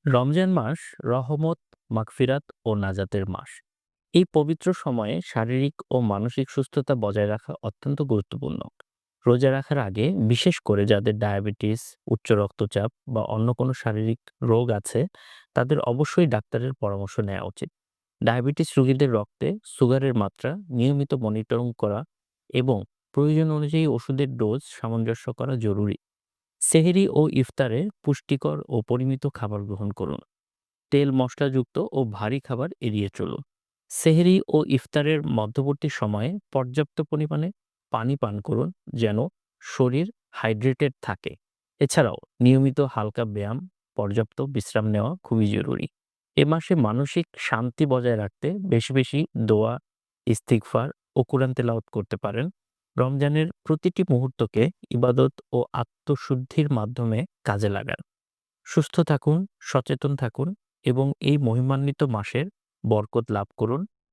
রমজান মাস রহমত, মাগফিরাত ও নাজাতের মাস। এই পবিত্র সময়ে শারীরিক ও মানসিক সুস্থতা বজায় রাখা অত্যন্ত গুরুত্বপূর্ণ। রোজা রাখার আগে বিশেষ করে যাদের ডায়াবেটিস, উচ্চ রক্তচাপ বা অন্য কোনো শারীরিক রোগ আছে, তাদের অবশ্যই ডাক্তারের পরামর্শ নেওয়া উচিত। ডায়াবেটিস রোগীদের রক্তে সুগারের মাত্রা নিয়মিত মনিটরিং করা এবং প্রয়োজন অনুযায়ী ওষুধের ডোজ সামঞ্জস্য করা জরুরি। সেহরি ও ইফতারে পুষ্টিকর ও পরিমিত খাবার গ্রহণ করুন। তেল মশলাযুক্ত ও ভারী খাবার এড়িয়ে চলুন। সেহরি ও ইফতারের মধ্যবর্তী সময়ে পর্যাপ্ত পরিমাণে পানি পান করুন, যেন শরীর হাইড্রেটেড থাকে। এছাড়াও নিয়মিত হালকা ব্যায়াম, পর্যাপ্ত বিশ্রাম নেওয়া খুবই জরুরি। এ মাসে মানসিক শান্তি বজায় রাখতে বেশি বেশি দোয়া, ইস্তিগফার ও কুরআন তেলাওয়াত করতে পারেন। রমজানের প্রতিটি মুহূর্তকে ইবাদত ও আত্মশুদ্ধির মাধ্যমে কাজে লাগান। সুস্থ থাকুন, সচেতন থাকুন এবং এই মহিমান্বিত মাসের বরকত লাভ করুন।